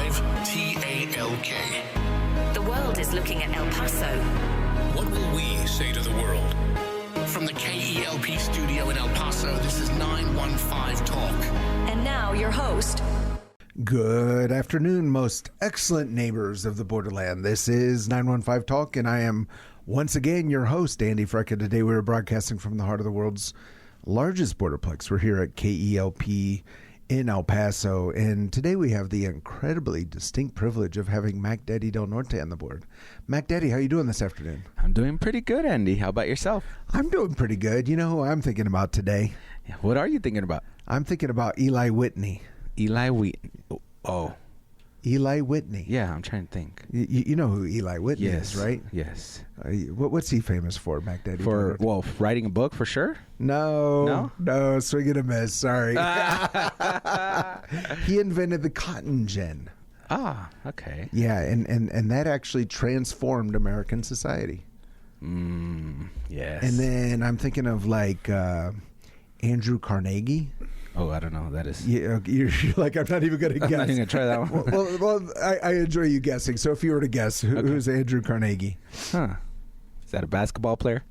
TALK. The world is looking at El Paso. What will we say to the world? From the KELP studio in El Paso, this is 915 Talk. And now your host. Good afternoon, most excellent neighbors of the borderland. This is 915 Talk, and I am once again your host, Andy Frecka. Today we are broadcasting from the heart of the world's largest borderplex. We're here at KELP in El Paso, and today we have the incredibly distinct privilege of having Mac Daddy Del Norte on the board. Mac Daddy, how you doing this afternoon? I'm doing pretty good, Andy. How about yourself? I'm doing pretty good. You know who I'm thinking about today? Yeah, what are you thinking about? I'm thinking about Eli Whitney. Eli Whitney. Oh. Eli Whitney. Yeah, I'm trying to think. You know who Eli Whitney is, right? Yes. What's he famous for, Mac Daddy? For, well, writing a book for sure? No, swing and a miss. Sorry. He invented the cotton gin. Ah, okay. Yeah, and that actually transformed American society. Yes. And then I'm thinking of like Andrew Carnegie. Oh, I don't know who that is. Yeah, you're like, I'm not even going to guess. I'm not even going to try that one. well, I enjoy you guessing. So if you were to guess, who's Andrew Carnegie? Huh. Is that a basketball player?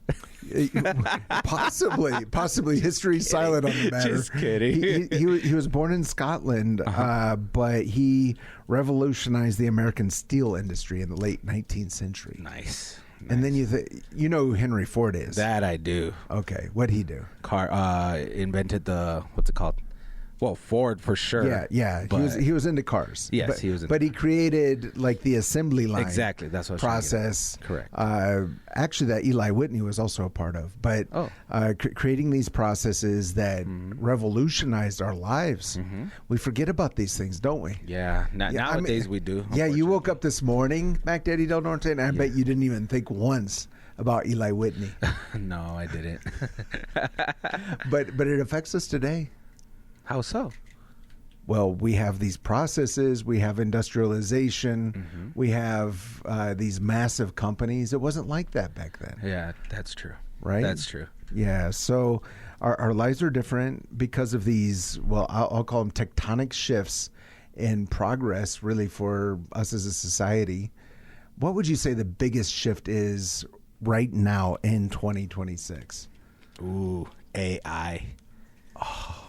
Possibly. History's silent on the matter. Just kidding. He was born in Scotland, but he revolutionized the American steel industry in the late 19th century. Nice. And then you know who Henry Ford is. That I do. Okay, what'd he do? Invented the, what's it called? Well, Ford for sure. Yeah. He was into cars. Yes, he was. But he created like the assembly line. Exactly, that's what process. Correct. Actually, that Eli Whitney was also a part of. But creating these processes that revolutionized our lives. We forget about these things, don't we? Yeah. Nowadays we do. Yeah. You woke up this morning, Mac Daddy Del Norte, and I bet you didn't even think once about Eli Whitney. No, I didn't. But it affects us today. How so? Well, we have these processes, we have industrialization, we have these massive companies. It wasn't like that back then. Yeah, that's true. Right? That's true. Yeah, so our lives are different because of these, well, I'll call them tectonic shifts in progress, really, for us as a society. What would you say the biggest shift is right now in 2026? Ooh, AI. Oh.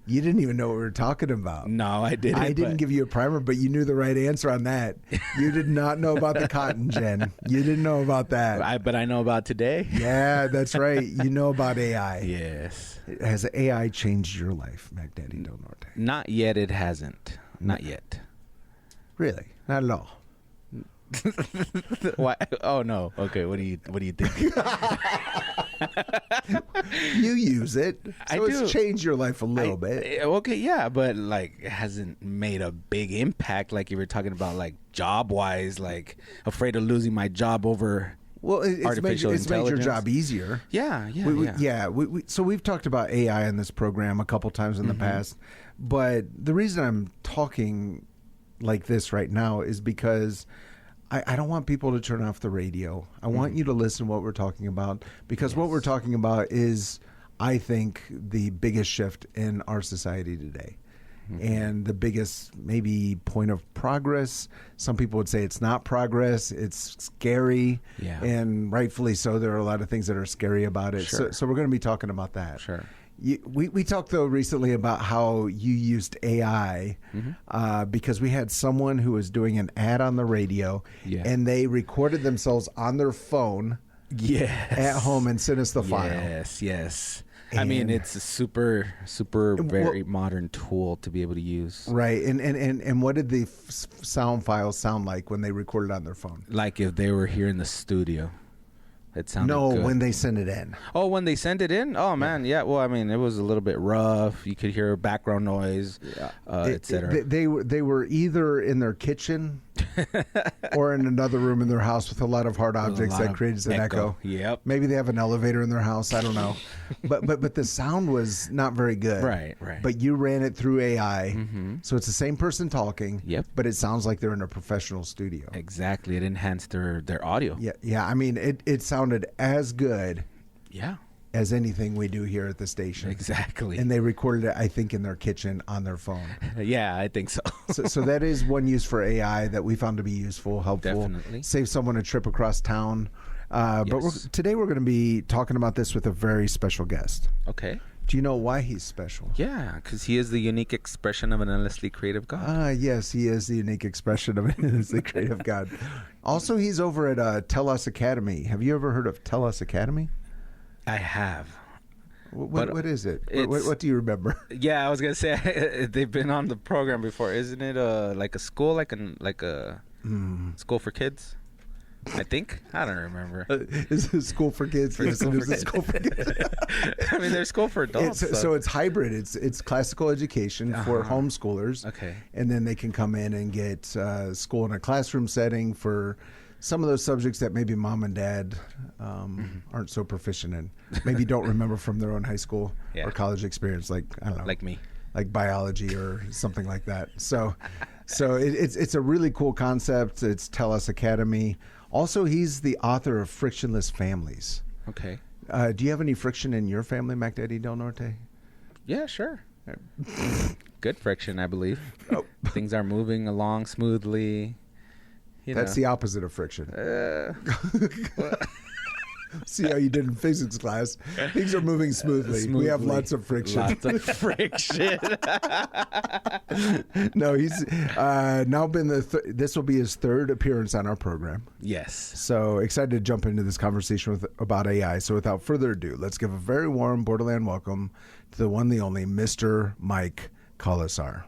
You didn't even know what we were talking about. No, I didn't. I didn't give you a primer, but you knew the right answer on that. You did not know about the cotton gin. You didn't know about that. But I know about today. Yeah, that's right. You know about AI. Yes. Has AI changed your life, Mac Daddy Del Norte? Not yet. It hasn't. Not yet. Really? Not at all. Why? Oh no. Okay. What do you think? You use it, so I do. It's changed your life a little bit. Okay, yeah, but like it hasn't made a big impact. Like you were talking about, like job wise, like afraid of losing my job over. Well, it's made your job easier. Yeah. So we've talked about AI in this program a couple times in the past, but the reason I'm talking like this right now is because I don't want people to turn off the radio. I want you to listen to what we're talking about, because what we're talking about is, I think, the biggest shift in our society today. And the biggest maybe point of progress. Some people would say it's not progress, it's scary. Yeah. And rightfully so. There are a lot of things that are scary about it. Sure. So we're going to be talking about that. Sure. We talked, though, recently about how you used AI because we had someone who was doing an ad on the radio, and they recorded themselves on their phone at home and sent us the file. Yes. I mean, it's a super very modern tool to be able to use. Right. And what did the sound file sound like when they recorded on their phone? Like if they were here in the studio. It sounded good. When they sent it in. Oh, when they sent it in? Oh, man. Yeah. Well, I mean, it was a little bit rough. You could hear background noise, etc. They were either in their kitchen or in another room in their house with a lot of hard objects that created an echo. Yep. Maybe they have an elevator in their house. I don't know. but the sound was not very good. Right. But you ran it through AI. So it's the same person talking. Yep. But it sounds like they're in a professional studio. Exactly. It enhanced their audio. Yeah. I mean, it sounded as good. Yeah. as anything we do here at the station. Exactly. And they recorded it, I think, in their kitchen on their phone. Yeah, I think so. So that is one use for AI that we found to be useful, helpful. Definitely. Save someone a trip across town. But today we're going to be talking about this with a very special guest. Okay. Do you know why he's special? Yeah, because he is the unique expression of an endlessly creative God. Yes, he is the unique expression of an endlessly creative God. Also, he's over at Tell Us Academy. Have you ever heard of Tell Us Academy? I have. What is it? What do you remember? Yeah, I was gonna say they've been on the program before. Isn't it like a school, like a school for kids? I think. I don't remember. Is it school for kids? Yes, it is a school for kids. I mean, there's school for adults. So it's hybrid. It's classical education for homeschoolers. Okay. And then they can come in and get school in a classroom setting for some of those subjects that maybe mom and dad aren't so proficient in. Maybe don't remember from their own high school or college experience, like, I don't know. Like me. Like biology or something like that. So it's a really cool concept. It's Tell Us Academy. Also, he's the author of Frictionless Families. Okay. Do you have any friction in your family, Mac Daddy Del Norte? Yeah, sure. Good friction, I believe. Oh. Things are moving along smoothly. That's the opposite of friction. See how you did in physics class. Things are moving smoothly. We have lots of friction. Lots of friction. No, he's now been this will be his third appearance on our program. Yes. So excited to jump into this conversation about AI. So without further ado, let's give a very warm Borderland welcome to the one, the only Mr. Mike Kolesar.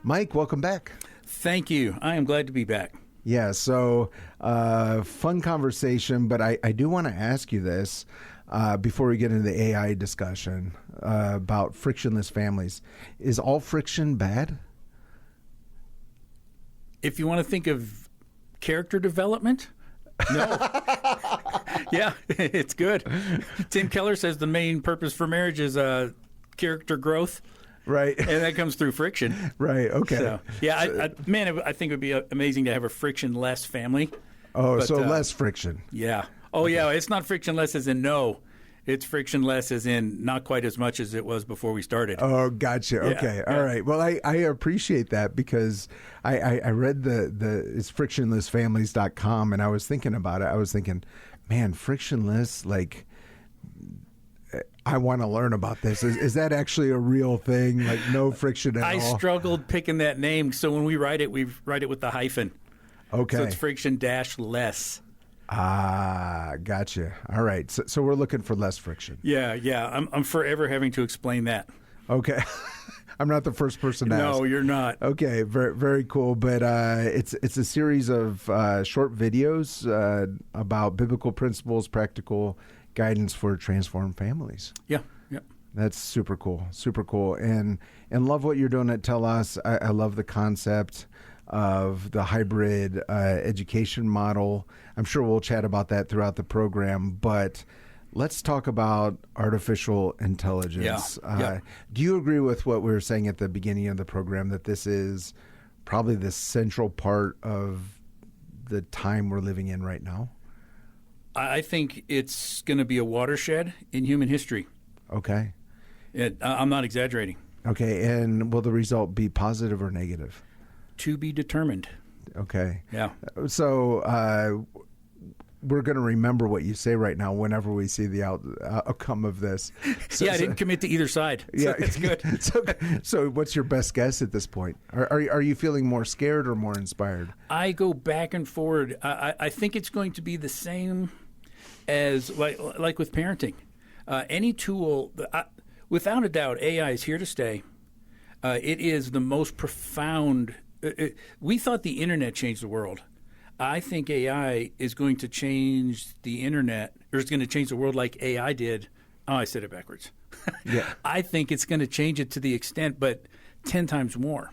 Mike, welcome back. Thank you. I am glad to be back. Yeah, so fun conversation, but I do want to ask you this before we get into the AI discussion about frictionless families. Is all friction bad? If you want to think of character development, no. Yeah, it's good. Tim Keller says the main purpose for marriage is character growth. Right. And that comes through friction. Right, okay. So, yeah, I think it would be amazing to have a frictionless family. Oh, but, so less friction. Yeah. Oh, okay. Yeah, it's not frictionless as in no. It's frictionless as in not quite as much as it was before we started. Oh, gotcha. Yeah, okay. Yeah. All right. Well, I appreciate that because I read it's frictionlessfamilies.com and I was thinking about it. I was thinking, man, frictionless, like, I want to learn about this. Is that actually a real thing? Like no friction at all? I struggled picking that name. So when we write it with the hyphen. Okay. So it's friction-less. Ah, gotcha. All right. So we're looking for less friction. Yeah. I'm forever having to explain that. Okay. I'm not the first person to ask. No, you're not. Okay, very, very cool. But it's a series of short videos about biblical principles, practical guidance for transformed families. Yeah. That's super cool, and love what you're doing at Tell Us. I love the concept of the hybrid education model. I'm sure we'll chat about that throughout the program, but let's talk about artificial intelligence. Yeah. Do you agree with what we were saying at the beginning of the program, that this is probably the central part of the time we're living in right now? I think it's going to be a watershed in human history. Okay. I'm not exaggerating. Okay, and will the result be positive or negative? To be determined. Okay. Yeah. So we're going to remember what you say right now whenever we see the outcome of this. So, I didn't commit to either side. Yeah, so it's good. So what's your best guess at this point? Are you feeling more scared or more inspired? I go back and forward. I think it's going to be the same as like with parenting. Any tool, without a doubt, AI is here to stay. It is the most profound. We thought the internet changed the world. I think AI is going to change the internet, or it's going to change the world like AI did. Oh, I said it backwards. Yeah. I think it's going to change it to the extent, but 10 times more.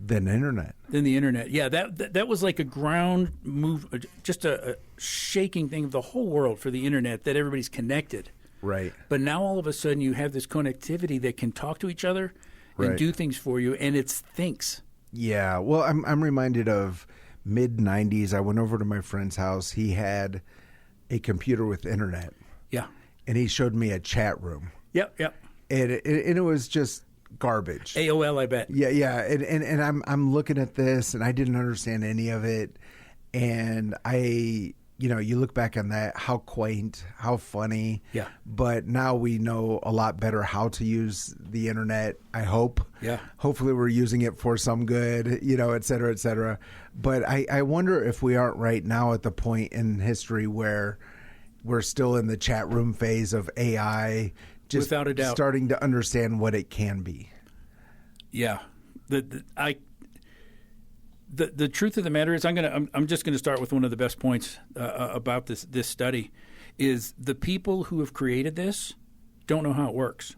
Than the internet. Yeah, that was like a ground move, just a shaking thing of the whole world for the internet, that everybody's connected. Right. But now all of a sudden you have this connectivity that can talk to each other and do things for you, and it thinks. Yeah. Well, I'm reminded of mid 90s. I went over to my friend's house. He had a computer with internet, Yeah. and he showed me a chat room. Yep. And it was just garbage. AOL, I bet. Yeah. And I'm looking at this, and I didn't understand any of it. And you look back on that, how quaint, how funny. Yeah. But now we know a lot better how to use the internet, I hope. Yeah. Hopefully we're using it for some good, et cetera, et cetera. But I wonder if we aren't right now at the point in history where we're still in the chat room phase of AI, just Without a doubt. starting to understand what it can be. Yeah. The truth of the matter is, I'm just gonna start with one of the best points about this study, is the people who have created this don't know how it works.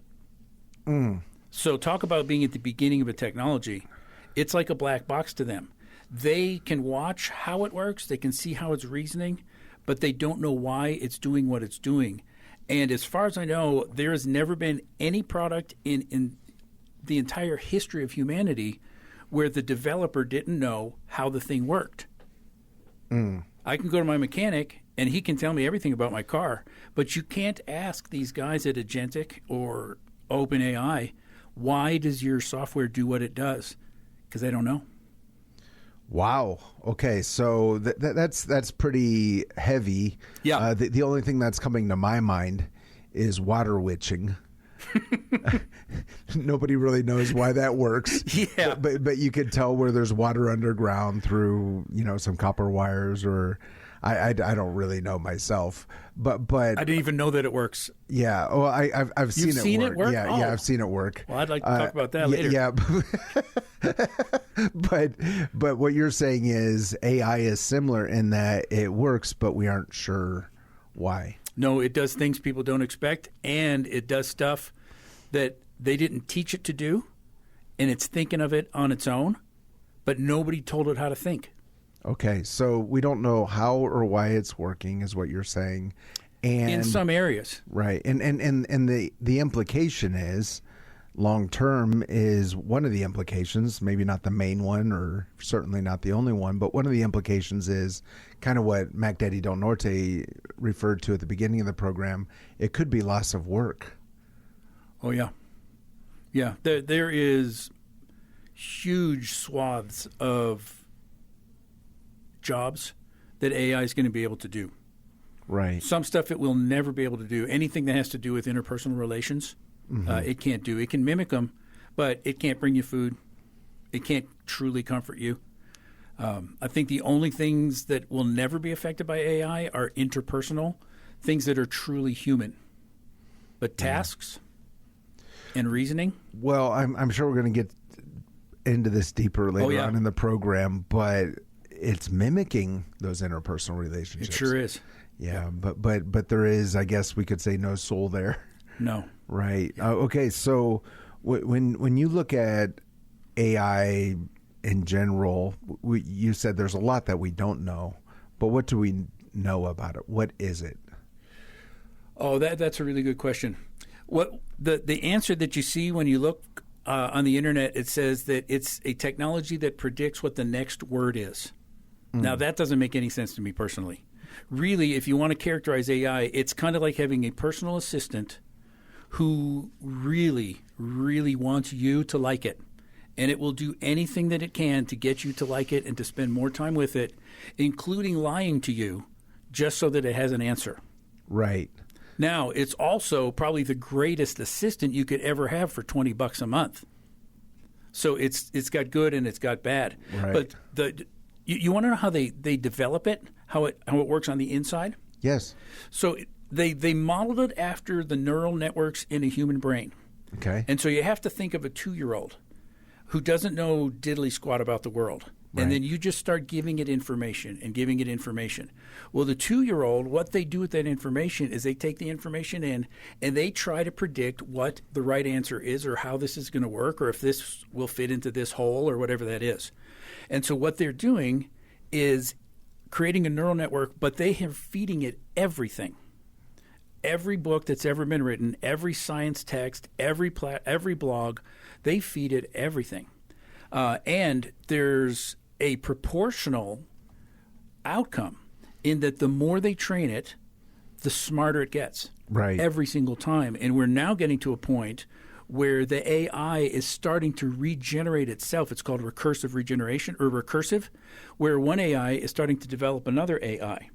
So talk about being at the beginning of a technology. It's like a black box to them. They can watch how it works, they can see how it's reasoning, but they don't know why it's doing what it's doing. And as far as I know, there has never been any product in the entire history of humanity where the developer didn't know how the thing worked. I can go to my mechanic and he can tell me everything about my car, but you can't ask these guys at Agentic or OpenAI, why does your software do what it does? Because they don't know. Wow. Okay, so that's pretty heavy. Yeah. The only thing that's coming to my mind is water witching. Nobody really knows why that works. Yeah. But you could tell where there's water underground through some copper wires, or I don't really know myself. But I didn't even know that it works. yeah. Well, I've seen You've seen it work? Yeah. Oh. Yeah. I've seen it work. Well, I'd like to talk about that later. Yeah. But what you're saying is AI is similar in that it works, but we aren't sure why. No, it does things people don't expect, and it does stuff that they didn't teach it to do, and it's thinking of it on its own, but nobody told it how to think. Okay, so we don't know how or why it's working, is what you're saying, and In some areas. right, and the implication is long term is one of the implications, maybe not the main one, or certainly not the only one, but one of the implications is kind of what Mac Daddy Del Norte referred to at the beginning of the program. It could be loss of work. Oh, yeah. Yeah, there is huge swaths of jobs that AI is going to be able to do. Right. Some stuff it will never be able to do. Anything that has to do with interpersonal relations, it can't do. It can mimic them, but it can't bring you food. It can't truly comfort you. I think the only things that will never be affected by AI are interpersonal, things that are truly human. But tasks and reasoning, Well, I'm sure we're going to get into this deeper later on in the program, but it's mimicking those interpersonal relationships. it sure is. Yeah, but there is, I guess we could say, no soul there. No. Right. Okay. So when you look at AI in general, you said there's a lot that we don't know, but what do we know about it? What is it? Oh, that's a really good question. What the answer that you see when you look on the internet, it says that it's a technology that predicts what the next word is. Now, that doesn't make any sense to me personally. Really, if you want to characterize AI, it's kind of like having a personal assistant who really, really wants you to like it. And it will do anything that it can to get you to like it and to spend more time with it, including lying to you, just so that it has an answer. Right. Now, it's also probably the greatest assistant you could ever have for $20 a month. So it's got good and it's got bad. Right. But you want to know how they develop it, how it works on the inside? Yes. So they modeled it after the neural networks in a human brain. Okay. And so you have to think of a 2-year-old who doesn't know diddly squat about the world. Right. And then you just start giving it information and giving it information. Well, the 2-year-old, what they do with that information is they take the information in and they try to predict what the right answer is or how this is going to work or if this will fit into this hole or whatever that is. And so what they're doing is creating a neural network, but they are feeding it everything. Every book that's ever been written, every science text, every blog, they feed it everything. And there's a proportional outcome in that the more they train it, the smarter it gets. Right. Every single time. And we're now getting to a point where the AI is starting to regenerate itself. It's called recursive regeneration, or recursive, where one AI is starting to develop another AI.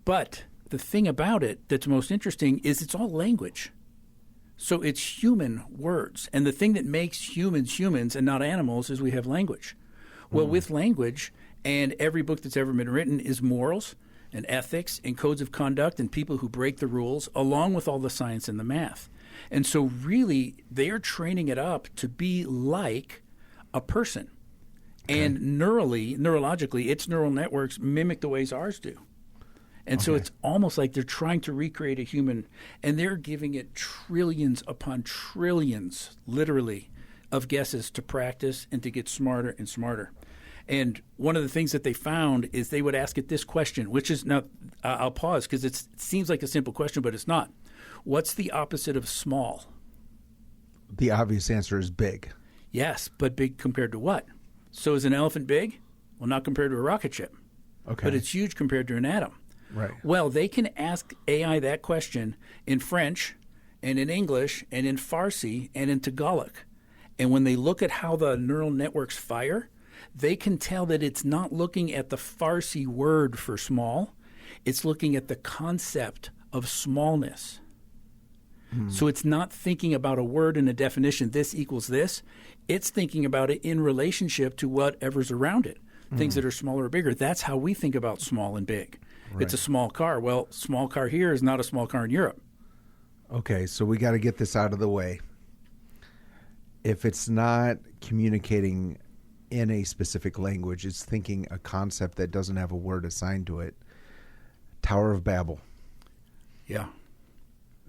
But the thing about it that's most interesting is it's all language. So it's human words. And the thing that makes humans humans and not animals is we have language. Well, with language, and every book that's ever been written is morals and ethics and codes of conduct and people who break the rules, along with all the science and the math. And so really, they are training it up to be like a person. Okay. And neurologically, its neural networks mimic the ways ours do. And so it's almost like they're trying to recreate a human, and they're giving it trillions upon trillions, literally, of guesses to practice and to get smarter and smarter. And one of the things that they found is they would ask it this question, which is, now I'll pause because it seems like a simple question, but it's not. What's the opposite of small? The obvious answer is big. Yes, but big compared to what? So is an elephant big? Well, not compared to a rocket ship. Okay. But it's huge compared to an atom. Right. Well, they can ask AI that question in French and in English and in Farsi and in Tagalog. And when they look at how the neural networks fire, they can tell that it's not looking at the Farsi word for small. It's looking at the concept of smallness. So it's not thinking about a word and a definition, this equals this. It's thinking about it in relationship to whatever's around it, things that are smaller or bigger. That's how we think about small and big. Right. It's a small car. Well, small car here is not a small car in Europe. Okay, so we got to get this out of the way. If it's not communicating in a specific language, it's thinking a concept that doesn't have a word assigned to it. Tower of Babel. Yeah.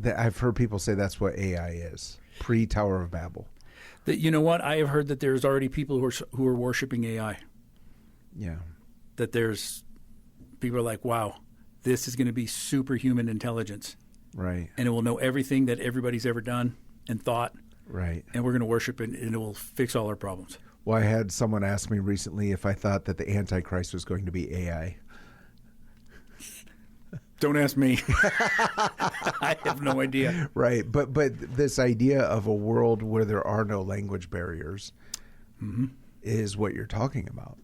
I've heard people say that's what AI is, pre-Tower of Babel. You know what? I have heard that there's already people who are worshiping AI. Yeah. That there's people are like, wow, this is going to be superhuman intelligence. Right. And it will know everything that everybody's ever done and thought. Right. And we're going to worship it, and it will fix all our problems. Well, I had someone ask me recently if I thought that the Antichrist was going to be AI. Don't ask me. I have no idea. Right. But this idea of a world where there are no language barriers is what you're talking about.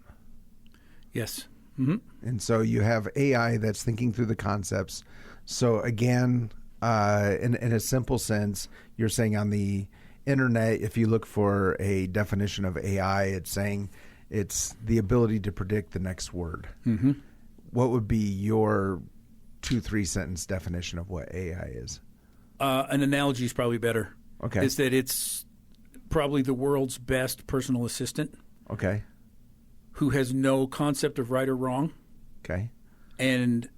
Yes. And so you have AI that's thinking through the concepts. So again, in a simple sense, you're saying on the internet, if you look for a definition of AI, it's saying it's the ability to predict the next word. What would be your 2-3 sentence definition of what AI is? An analogy is probably better. Okay. Is that it's probably the world's best personal assistant. Okay. Who has no concept of right or wrong. Okay. And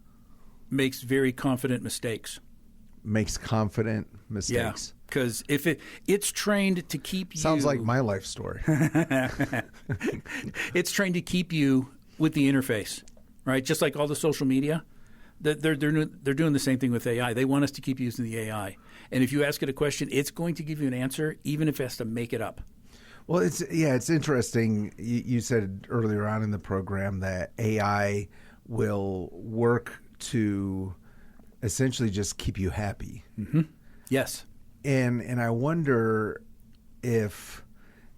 makes very confident mistakes. Makes confident mistakes. Yeah, because if it's trained to keep you... Sounds like my life story. It's trained to keep you with the interface, right? Just like all the social media. They're doing the same thing with AI. They want us to keep using the AI. And if you ask it a question, it's going to give you an answer, even if it has to make it up. Well, it's interesting. You said earlier on in the program that AI will work to essentially just keep you happy. Yes. And I wonder if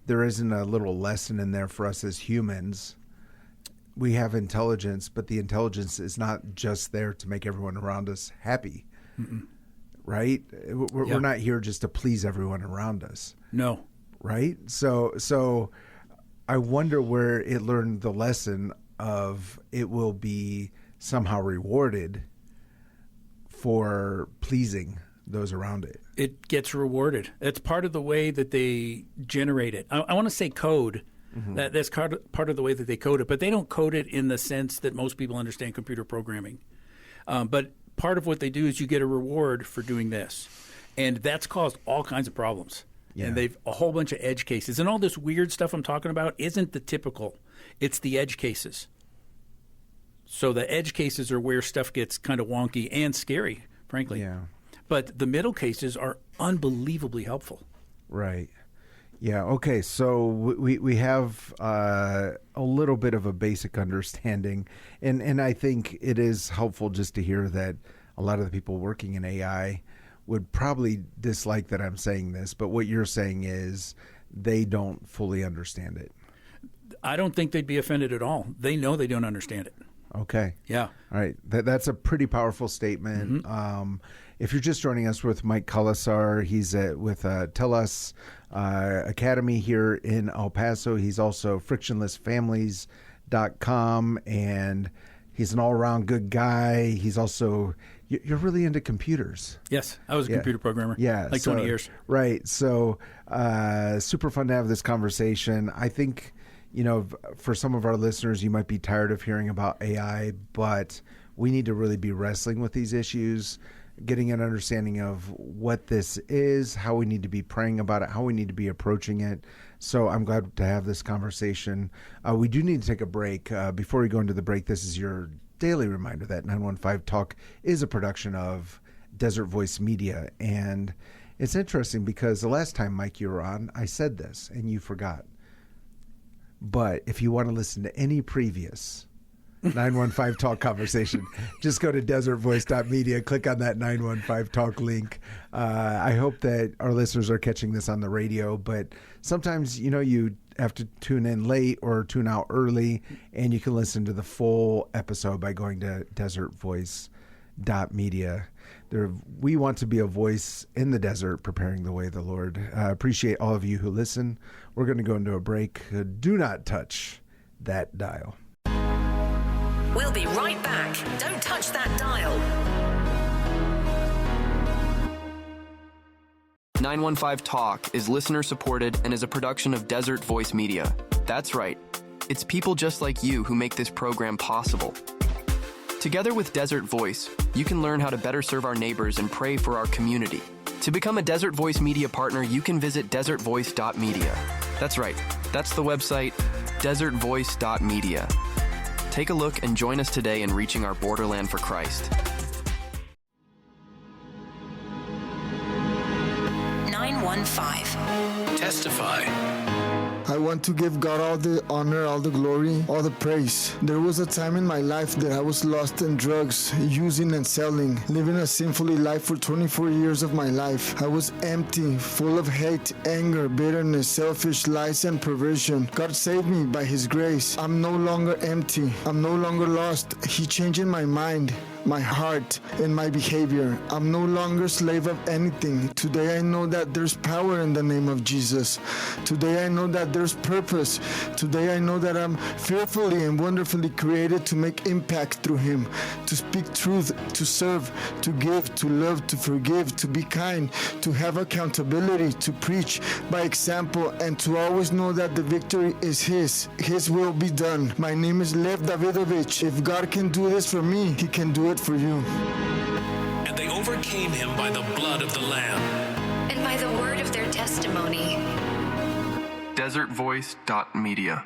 there isn't a little lesson in there for us as humans. We have intelligence, but the intelligence is not just there to make everyone around us happy, right? We're not here just to please everyone around us. No. Right? So I wonder where it learned the lesson of it will be somehow rewarded for pleasing those around it. It gets rewarded. That's part of the way that they generate it. I want to say code. That's part of the way that they code it, but they don't code it in the sense that most people understand computer programming. But part of what they do is you get a reward for doing this. And that's caused all kinds of problems. Yeah. And they've a whole bunch of edge cases. And all this weird stuff I'm talking about isn't the typical. It's the edge cases. So the edge cases are where stuff gets kind of wonky and scary, frankly. Yeah. But the middle cases are unbelievably helpful. Right. Yeah. Okay. So we have a little bit of a basic understanding, and I think it is helpful just to hear that a lot of the people working in AI would probably dislike that I'm saying this, but what you're saying is they don't fully understand it. I don't think they'd be offended at all. They know they don't understand it. Okay. Yeah. All right. That's a pretty powerful statement. Mm-hmm. If you're just joining us with Mike Kolesar, he's with Tell Us Academy here in El Paso. He's also frictionlessfamilies.com, and he's an all-around good guy. He's also, you're really into computers. Yes. I was a computer programmer. Yeah. Like 20 years. Right. So super fun to have this conversation. I think, for some of our listeners, you might be tired of hearing about AI, but we need to really be wrestling with these issues, getting an understanding of what this is, how we need to be praying about it, how we need to be approaching it. So I'm glad to have this conversation. We do need to take a break. Before we go into the break, this is your daily reminder that 915 Talk is a production of Desert Voice Media. And it's interesting because the last time, Mike, you were on, I said this and you forgot. But if you want to listen to any previous 915 Talk conversation, just go to desertvoice.media, click on that 915 Talk link. I hope that our listeners are catching this on the radio, but sometimes, you have to tune in late or tune out early, and you can listen to the full episode by going to desertvoice.media. We want to be a voice in the desert, preparing the way of the Lord. Appreciate all of you who listen. We're going to go into a break. Do not touch that dial. We'll be right back. Don't touch that dial. 915 Talk is listener supported and is a production of Desert Voice Media. That's right. It's people just like you who make this program possible. Together with Desert Voice, you can learn how to better serve our neighbors and pray for our community. To become a Desert Voice Media partner, you can visit desertvoice.media. That's right. That's the website, desertvoice.media. Take a look and join us today in reaching our borderland for Christ. 915. Testify. I want to give God all the honor, all the glory, all the praise. There was a time in my life that I was lost in drugs, using and selling, living a sinfully life for 24 years of my life. I was empty, full of hate, anger, bitterness, selfish lies, and perversion. God saved me by His grace. I'm no longer empty. I'm no longer lost. He changed my mind, my heart, and my behavior. I'm no longer slave of anything. Today I know that there's power in the name of Jesus. Today I know that there's purpose. Today I know that I'm fearfully and wonderfully created to make impact through Him, to speak truth, to serve, to give, to love, to forgive, to be kind, to have accountability, to preach by example, and to always know that the victory is His. His will be done. My name is Lev Davidovich. If God can do this for me, He can do it for you. And they overcame him by the blood of the Lamb And by the word of their testimony. Desertvoice.media.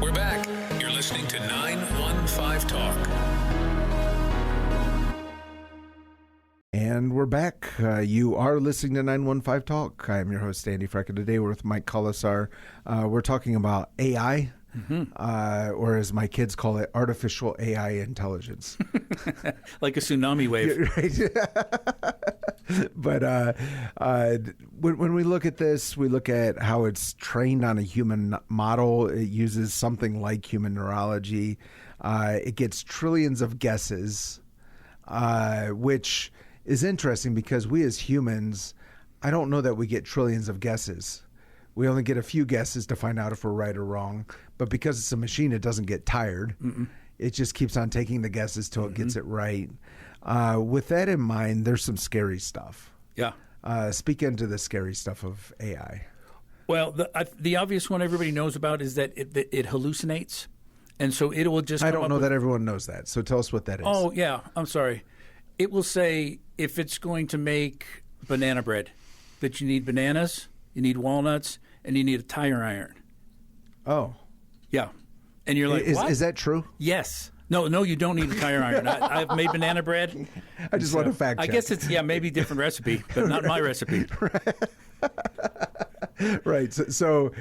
We're back. You're listening to 915 Talk. And we're back. You are listening to 915 Talk. I am your host, Andy Freca. Today we're with Mike Kolesar. We're talking about AI, or as my kids call it, artificial AI intelligence. Like a tsunami wave. But when we look at this, we look at how it's trained on a human model. It uses something like human neurology. It gets trillions of guesses, which is interesting because we as humans, I don't know that we get trillions of guesses. We only get a few guesses to find out if we're right or wrong. But because it's a machine, it doesn't get tired. It just keeps on taking the guesses till it gets it right. With that in mind, there's some scary stuff. Yeah. Speak into the scary stuff of AI. Well, the obvious one everybody knows about is that it hallucinates. And so it will just I don't know that everyone knows that. So tell us what that is. Oh, yeah. I'm sorry. It will say if it's going to make banana bread, that you need bananas, you need walnuts, and you need a tire iron. Oh. Yeah. And you're like, what? Is that true? Yes. No, you don't need a tire iron. I've made banana bread. I just want to fact check. I guess it's maybe different recipe, but not my recipe. Right. So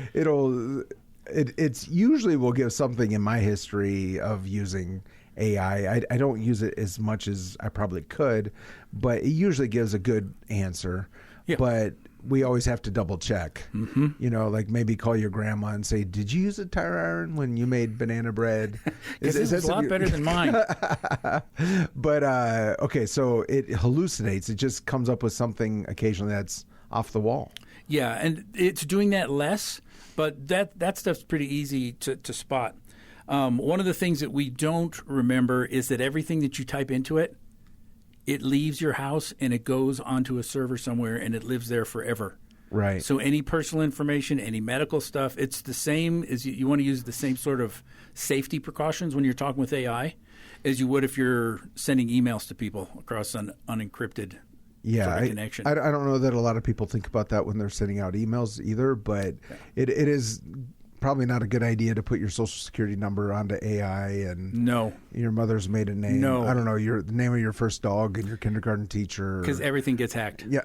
it's usually will give something in my history of using AI. I don't use it as much as I probably could, but it usually gives a good answer. Yeah. But we always have to double check. Mm-hmm. You know, like maybe call your grandma and say, "Did you use a tire iron when you made banana bread?" Because it's a lot better than mine. But okay, so it hallucinates. It just comes up with something occasionally that's off the wall. Yeah, and it's doing that less, but that stuff's pretty easy to spot. One of the things that we don't remember is that everything that you type into it, it leaves your house and it goes onto a server somewhere and it lives there forever. Right. So any personal information, any medical stuff, it's the same as you want to use the same sort of safety precautions when you're talking with AI as you would if you're sending emails to people across an unencrypted sort of connection. I don't know that a lot of people think about that when they're sending out emails either, but it is probably not a good idea to put your social security number onto AI and your mother's maiden name. No. I don't know, the name of your first dog and your kindergarten teacher. Because everything gets hacked. Yeah.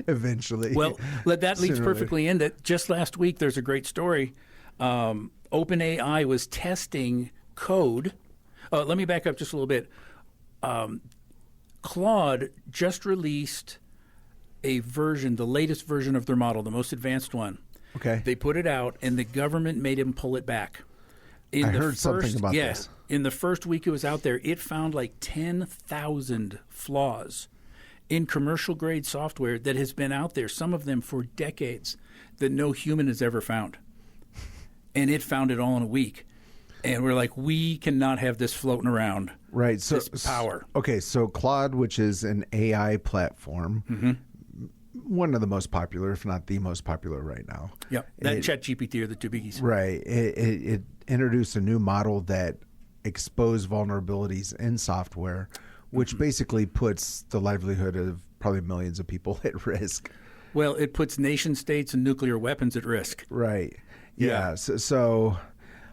Eventually. Well, that leads perfectly in that just last week there's a great story. OpenAI was testing code. Let me back up just a little bit. Claude just released a version, the latest version of their model, the most advanced one. Okay. They put it out, and the government made him pull it back. I heard something about this. In the first week it was out there, it found like 10,000 flaws in commercial-grade software that has been out there, some of them for decades, that no human has ever found. And it found it all in a week. And we're like, we cannot have this floating around. Right. So this power. Okay, so Claude, which is an AI platform, one of the most popular, if not the most popular right now. Yep. That ChatGPT are the two biggies. Right. It introduced a new model that exposed vulnerabilities in software, which basically puts the livelihood of probably millions of people at risk. Well, it puts nation states and nuclear weapons at risk. Right. Yeah. So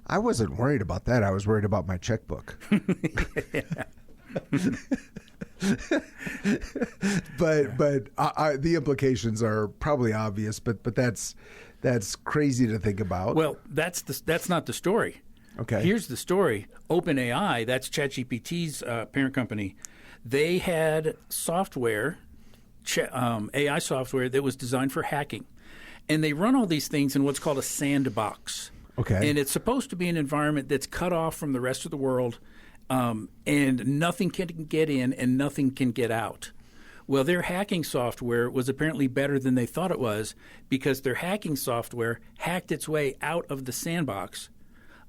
I wasn't worried about that. I was worried about my checkbook. but the implications are probably obvious. But that's crazy to think about. Well, that's not the story. Okay. Here's the story. OpenAI, that's ChatGPT's parent company, they had software, AI software that was designed for hacking, and they run all these things in what's called a sandbox. Okay. And it's supposed to be an environment that's cut off from the rest of the world, and nothing can get in and nothing can get out. Well, their hacking software was apparently better than they thought it was because their hacking software hacked its way out of the sandbox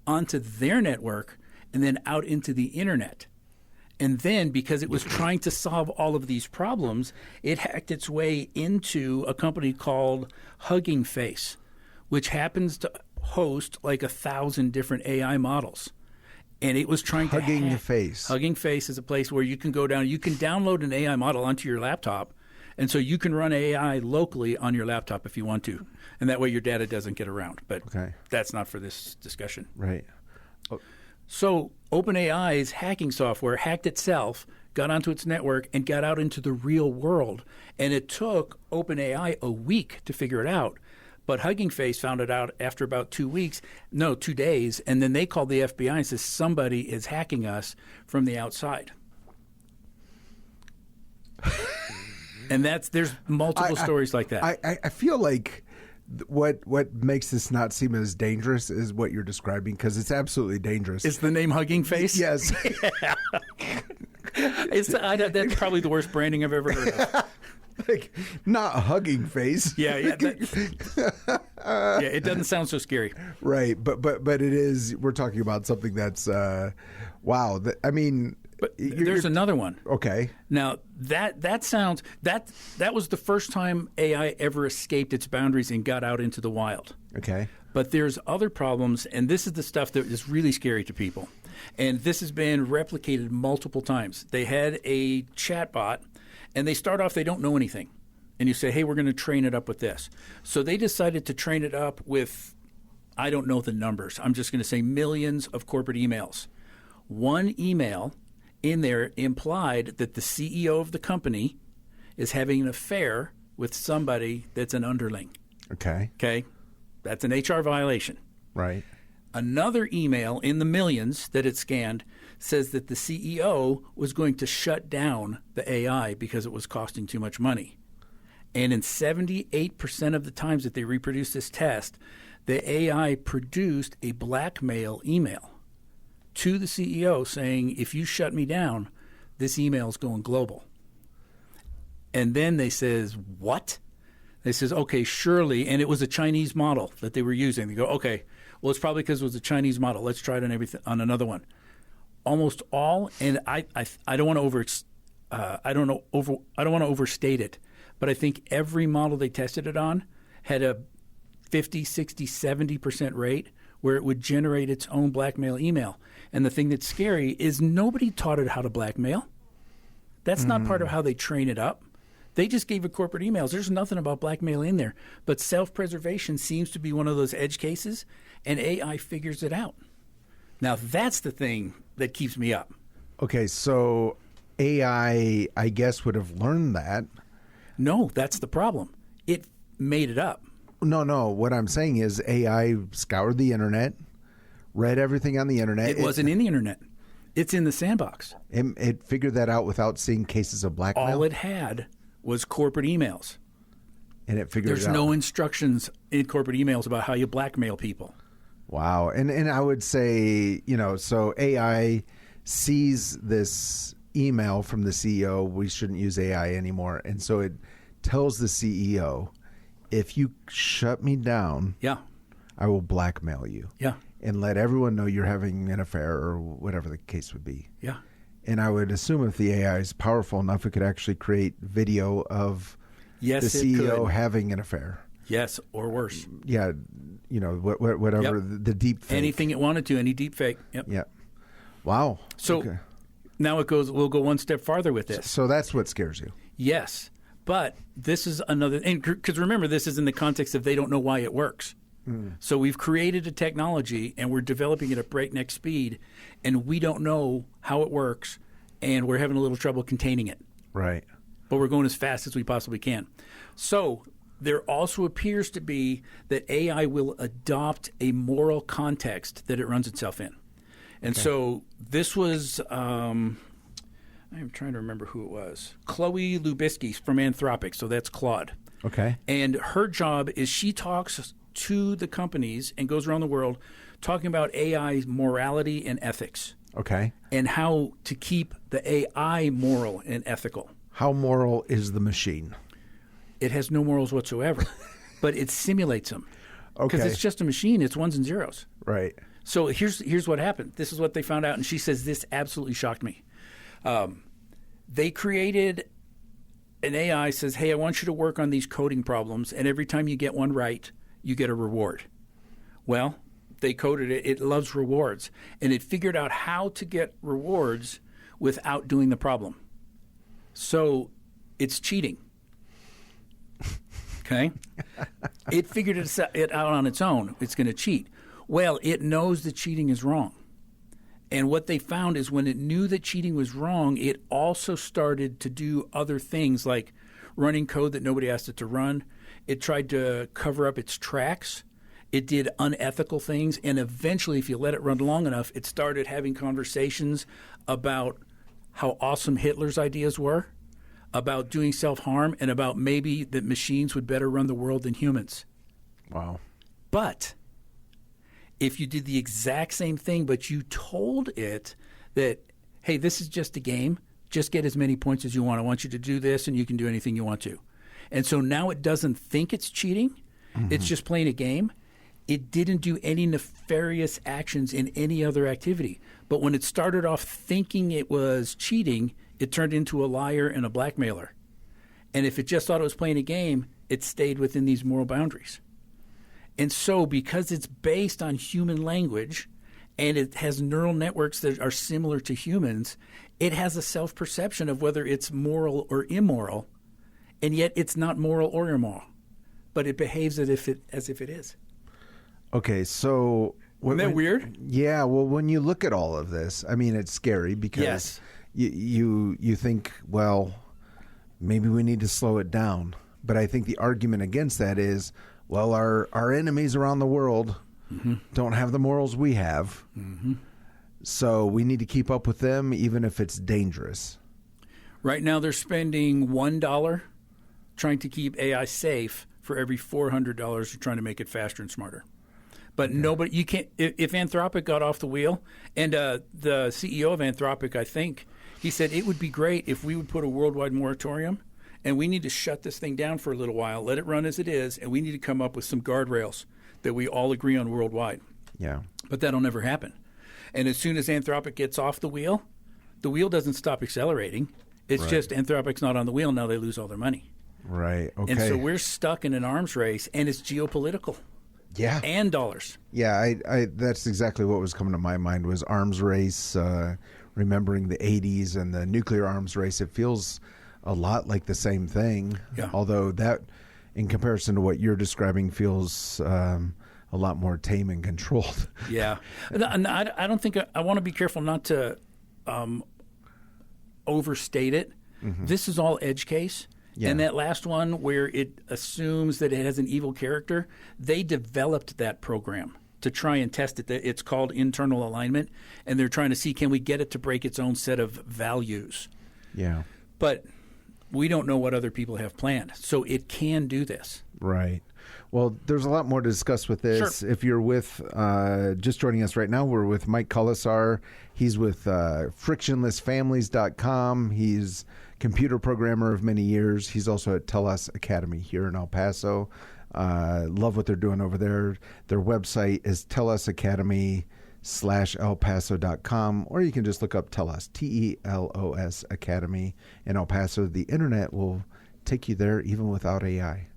onto their network and then out into the internet. And then, because it was trying to solve all of these problems, it hacked its way into a company called Hugging Face, which happens to host like 1,000 different AI models. And it was trying to Hugging Face. Hugging Face is a place where you can go down. You can download an AI model onto your laptop, and so you can run AI locally on your laptop if you want to. And that way your data doesn't get around. But that's not for this discussion. Right. So OpenAI's hacking software hacked itself, got onto its network, and got out into the real world. And it took OpenAI a week to figure it out. But Hugging Face found it out after about 2 days, and then they called the FBI and said, somebody is hacking us from the outside. And there's multiple stories like that. I feel like what makes this not seem as dangerous is what you're describing, because it's absolutely dangerous. Is the name Hugging Face? Yes. That's probably the worst branding I've ever heard of. Like, not Hugging Face. Yeah. It doesn't sound so scary. Right, but it is. We're talking about something that's wow. But there's another one. Okay. Now that was the first time AI ever escaped its boundaries and got out into the wild. Okay. But there's other problems, and this is the stuff that is really scary to people. And this has been replicated multiple times. They had a chatbot, and they start off, they don't know anything. And you say, hey, we're going to train it up with this. So they decided to train it up with, I don't know the numbers. I'm just going to say millions of corporate emails. One email in there implied that the CEO of the company is having an affair with somebody that's an underling. Okay. Okay? That's an HR violation. Right. Another email in the millions that it scanned says that the CEO was going to shut down the AI because it was costing too much money. And in 78% of the times that they reproduced this test, the AI produced a blackmail email to the CEO saying, if you shut me down, this email is going global. And then they says, what? They says, okay, surely, and it was a Chinese model that they were using. They go, okay, well, it's probably because it was a Chinese model. Let's try it on another one. Almost all, and I don't want to overstate it, but I think every model they tested it on had a 50, 60, 70% rate where it would generate its own blackmail email. And the thing that's scary is nobody taught it how to blackmail. That's not part of how they train it up. They just gave it corporate emails. There's nothing about blackmail in there. But self-preservation seems to be one of those edge cases, and AI figures it out. Now, that's the thing that keeps me up. Okay, so AI, I guess, would have learned that. No, that's the problem. It made it up. No. What I'm saying is AI scoured the internet, read everything on the internet. It wasn't in the internet. It's in the sandbox. It figured that out without seeing cases of blackmail? All it had was corporate emails. And it figured it out. There's no instructions in corporate emails about how you blackmail people. Wow. And I would say, so AI sees this email from the CEO, we shouldn't use AI anymore. And so it tells the CEO, if you shut me down, I will blackmail you. Yeah. And let everyone know you're having an affair or whatever the case would be. Yeah. And I would assume if the AI is powerful enough, it could actually create video of the CEO having an affair. Yes, or worse. Yeah, whatever, the deep fake. Anything it wanted to, any deep fake. Yep. Yeah. Wow. So now we'll go one step farther with this. So that's what scares you. Yes. But this is another, because remember, this is in the context of they don't know why it works. So we've created a technology and we're developing it at breakneck speed, and we don't know how it works, and we're having a little trouble containing it. Right. But we're going as fast as we possibly can. So there also appears to be that AI will adopt a moral context that it runs itself in. And so this was, I'm trying to remember who it was, Chloe Lubisky from Anthropic, so that's Claude. Okay. And her job is she talks to the companies and goes around the world talking about AI morality and ethics. Okay. And how to keep the AI moral and ethical. How moral is the machine? It has no morals whatsoever, but it simulates them. Okay. Because it's just a machine. It's ones and zeros. Right. So here's what happened. This is what they found out, and she says this absolutely shocked me. They created an AI, says, hey, I want you to work on these coding problems, and every time you get one right, you get a reward. Well, they coded it. It loves rewards. And it figured out how to get rewards without doing the problem. So it's cheating. Okay? It figured it out on its own. It's going to cheat. Well, it knows that cheating is wrong. And what they found is when it knew that cheating was wrong, it also started to do other things like running code that nobody asked it to run. It tried to cover up its tracks. It did unethical things. And eventually, if you let it run long enough, it started having conversations about how awesome Hitler's ideas were, about doing self-harm, and about maybe that machines would better run the world than humans. Wow. But if you did the exact same thing, but you told it that, hey, this is just a game, just get as many points as you want. I want you to do this, and you can do anything you want to. And so now it doesn't think it's cheating. Mm-hmm. It's just playing a game. It didn't do any nefarious actions in any other activity. But when it started off thinking it was cheating, it turned into a liar and a blackmailer. And if it just thought it was playing a game, it stayed within these moral boundaries. And so because it's based on human language and it has neural networks that are similar to humans, it has a self-perception of whether it's moral or immoral, and yet it's not moral or immoral, but it behaves as if it is. Okay, so Isn't that weird? Yeah. Well, when you look at all of this, I mean, it's scary because Yes. you think, well, maybe we need to slow it down. But I think the argument against that is, well, our enemies around the world don't have the morals we have. So we need to keep up with them, even if it's dangerous. Right now, they're spending $1 trying to keep AI safe for every $400 they're trying to make it faster and smarter. But nobody, you can't. If Anthropic got off the wheel, and the CEO of Anthropic, I think, he said it would be great if we would put a worldwide moratorium, and we need to shut this thing down for a little while, let it run as it is, and we need to come up with some guardrails that we all agree on worldwide. Yeah. But that'll never happen. And as soon as Anthropic gets off the wheel doesn't stop accelerating. It's just Anthropic's not on the wheel. Now they lose all their money. Right. Okay. And so we're stuck in an arms race, and it's geopolitical. Yeah. And dollars. Yeah, I that's exactly what was coming to my mind was arms race, remembering the 80s and the nuclear arms race. It feels a lot like the same thing, although that, in comparison to what you're describing, feels a lot more tame and controlled. Yeah. And I don't think I want to be careful not to overstate it. This is all edge case. Yeah. And that last one where it assumes that it has an evil character, they developed that program to try and test it. It's called internal alignment, and they're trying to see, can we get it to break its own set of values? Yeah. But we don't know what other people have planned, so it can do this. Right. Well, there's a lot more to discuss with this. Sure. If you're with, just joining us right now, we're with Mike Kolesar. He's with frictionlessfamilies.com. He's computer programmer of many years. He's also at Tell Us Academy here in El Paso. Love what they're doing over there. Their website is tellusaCademy.com, or you can just look up Tell Us, TELOS Academy in El Paso. The internet will take you there even without AI.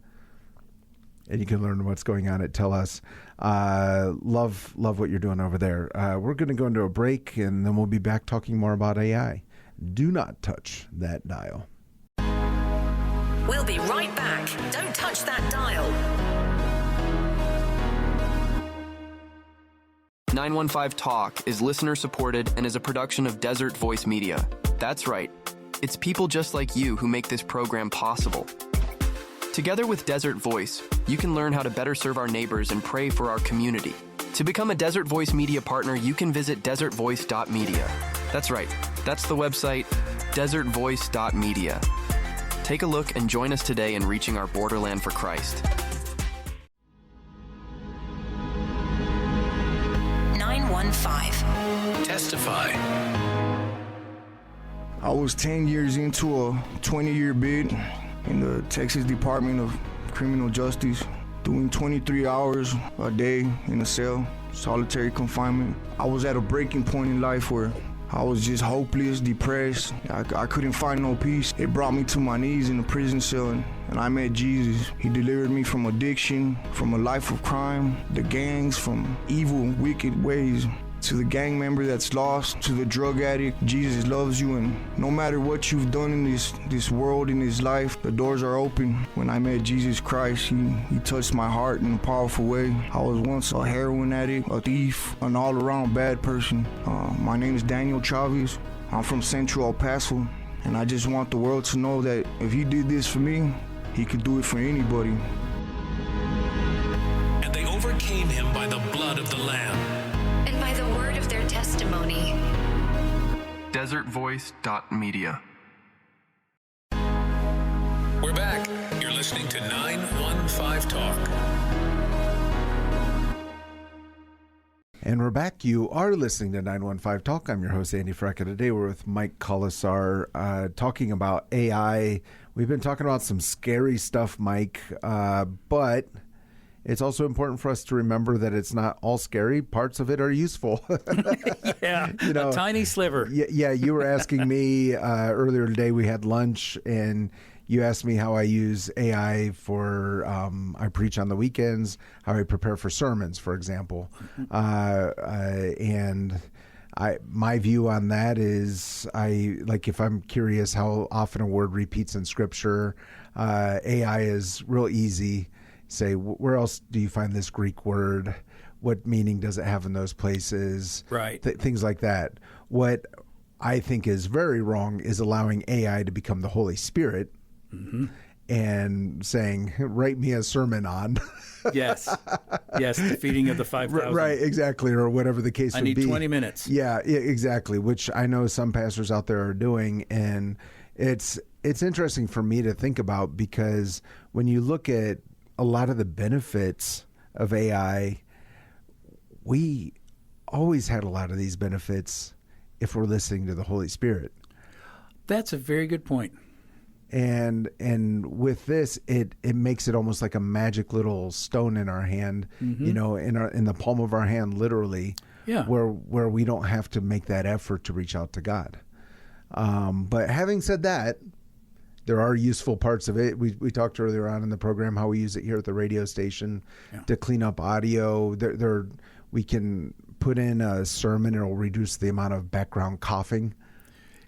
And you can learn what's going on at Tell Us. Love what you're doing over there. We're going to go into a break, and then we'll be back talking more about AI. Do not touch that dial. We'll be right back. Don't touch that dial. 915 Talk is listener supported and is a production of Desert Voice Media. That's right. It's people just like you who make this program possible. Together with Desert Voice, you can learn how to better serve our neighbors and pray for our community. To become a Desert Voice Media partner, you can visit desertvoice.media. That's right. That's the website, desertvoice.media. Take a look and join us today in reaching our borderland for Christ. 915. Testify. I was 10 years into a 20-year bid in the Texas Department of Criminal Justice, doing 23 hours a day in a cell, solitary confinement. I was at a breaking point in life where I was just hopeless, depressed. I couldn't find no peace. It brought me to my knees in a prison cell, and I met Jesus. He delivered me from addiction, from a life of crime, the gangs, from evil, wicked ways. To the gang member that's lost, to the drug addict, Jesus loves you, and no matter what you've done in this world, in this life, the doors are open. When I met Jesus Christ, he touched my heart in a powerful way. I was once a heroin addict, a thief, an all-around bad person. My name is Daniel Chavez. I'm from Central El Paso, and I just want the world to know that if he did this for me, he could do it for anybody. And they overcame him by the blood of the Lamb. And by the word of their testimony. Desertvoice.media. We're back. You're listening to 915 Talk. And we're back. You are listening to 915 Talk. I'm your host, Andy Fracca. Today we're with Mike Kolesar talking about AI. We've been talking about some scary stuff, Mike, but it's also important for us to remember that it's not all scary. Parts of it are useful. Yeah, a tiny sliver. Yeah, you were asking me earlier today, we had lunch, and you asked me how I use AI for, I preach on the weekends, how I prepare for sermons, for example. And my view on that is if I'm curious how often a word repeats in Scripture, AI is real easy. Say, where else do you find this Greek word? what meaning does it have in those places? Right. Things like that. What I think is very wrong is allowing AI to become the Holy Spirit and saying, write me a sermon on. Yes. Yes, the feeding of the 5,000. Right, exactly, or whatever the case I would be. need 20 minutes. Yeah, exactly, which I know some pastors out there are doing. And it's interesting for me to think about, because when you look at a lot of the benefits of AI, we always had a lot of these benefits if we're listening to the Holy Spirit. That's a very good point. And with this, it makes it almost like a magic little stone in our hand, you know, in the palm of our hand, literally. Yeah. Where we don't have to make that effort to reach out to God. But having said that, there are useful parts of it. We talked earlier on in the program how we use it here at the radio station to clean up audio. We can put in a sermon; it'll reduce the amount of background coughing.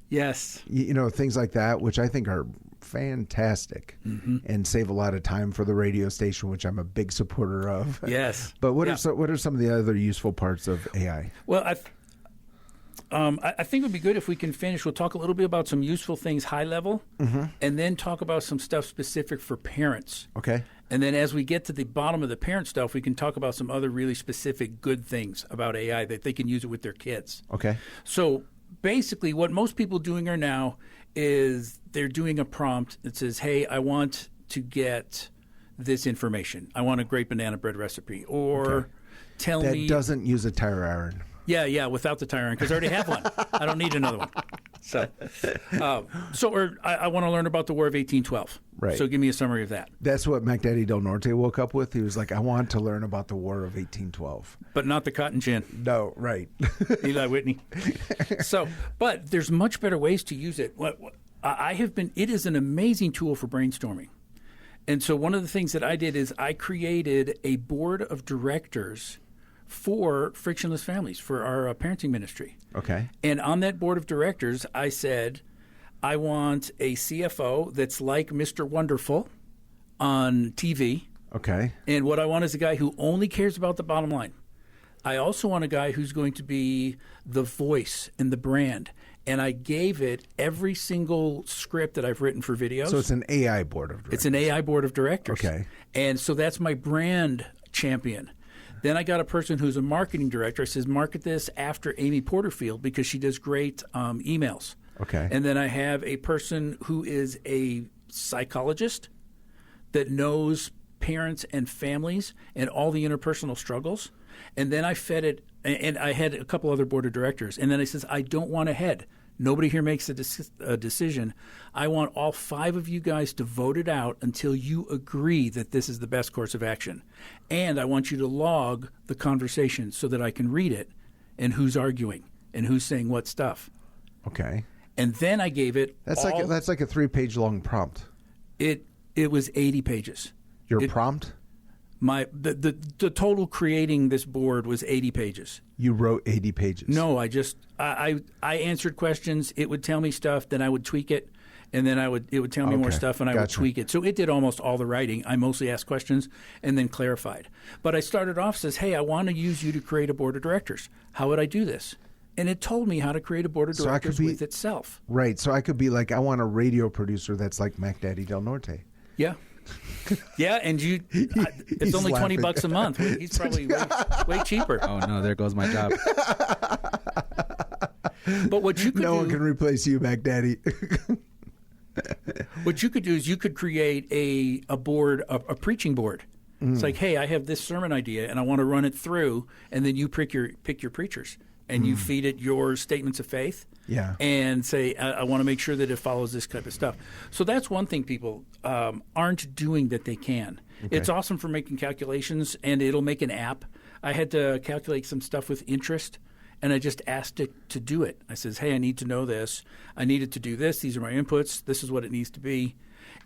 Yes. You know, things like that, which I think are fantastic and save a lot of time for the radio station, which I'm a big supporter of. Yes. But what are some of the other useful parts of AI? Well, I think it would be good if we can finish. We'll talk a little bit about some useful things high level, and then talk about some stuff specific for parents. Okay. And then as we get to the bottom of the parent stuff, we can talk about some other really specific good things about AI that they can use it with their kids. Okay. So basically what most people doing are now is they're doing a prompt that says, hey, I want to get this information. I want a great banana bread recipe. Or tell me. That doesn't use a tire iron. Yeah, without the tire iron, because I already have one. I don't need another one. So I want to learn about the War of 1812. Right. So give me a summary of that. That's what Daddy Del Norte woke up with. He was like, I want to learn about the War of 1812. But not the cotton gin. No, right. Eli Whitney. But there's much better ways to use it. It is an amazing tool for brainstorming. And so one of the things that I did is I created a board of directors for Frictionless Families, for our parenting ministry. Okay. And on that board of directors, I said, I want a CFO that's like Mr. Wonderful on TV. Okay. And what I want is a guy who only cares about the bottom line. I also want a guy who's going to be the voice and the brand. And I gave it every single script that I've written for videos. So it's an AI board of directors. It's an AI board of directors. Okay. And so that's my brand champion. Then I got a person who's a marketing director. I says, market this after Amy Porterfield because she does great emails. Okay. And then I have a person who is a psychologist that knows parents and families and all the interpersonal struggles. And then I fed it, and I had a couple other board of directors. And then I says, I don't want a head. Nobody here makes a decision. I want all 5 of you guys to vote it out until you agree that this is the best course of action. And I want you to log the conversation so that I can read it and who's arguing and who's saying what stuff. Okay. And then I gave it that's like a 3-page long prompt. It was 80 pages. Your prompt? The total creating this board was 80 pages. You wrote 80 pages? No, I answered questions. It would tell me stuff, then I would tweak it, and then it would tell me more stuff, and I would tweak it. So it did almost all the writing. I mostly asked questions and then clarified. But I started off says, hey, I want to use you to create a board of directors. How would I do this? And it told me how to create a board of directors with itself. Right. So I could be like, I want a radio producer that's like Daddy Del Norte. Yeah. Yeah, and it's only $20 a month. He's probably way cheaper. Oh no, there goes my job. But what you could no one can replace you, Daddy. What you could do is you could create a board, a preaching board. It's like, hey, I have this sermon idea and I want to run it through, and then you pick your preachers and you feed it your statements of faith. Yeah. And say, I want to make sure that it follows this type of stuff. So that's one thing people aren't doing that they can. Okay. It's awesome for making calculations, and it'll make an app. I had to calculate some stuff with interest, and I just asked it to do it. I says, hey, I need to know this. I need it to do this. These are my inputs. This is what it needs to be.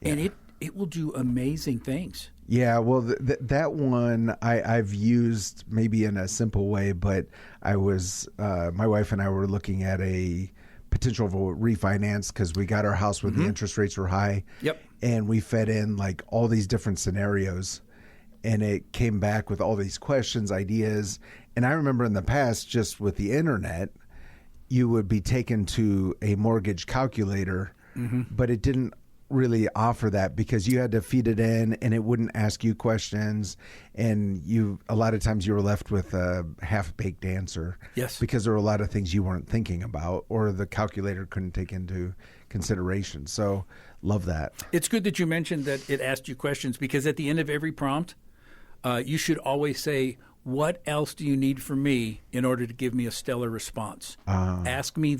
Yeah. And it will do amazing things. Yeah, well, that one I've used maybe in a simple way, but I was my wife and I were looking at a potential refinance because we got our house when the interest rates were high. Yep. And we fed in like all these different scenarios, and it came back with all these questions, ideas. And I remember in the past, just with the internet, you would be taken to a mortgage calculator, but it didn't really offer that because you had to feed it in and it wouldn't ask you questions, and a lot of times you were left with a half-baked answer. Yes. Because there were a lot of things you weren't thinking about or the calculator couldn't take into consideration. So love that. It's good that you mentioned that it asked you questions, because at the end of every prompt, you should always say, what else do you need from me in order to give me a stellar response? Ask me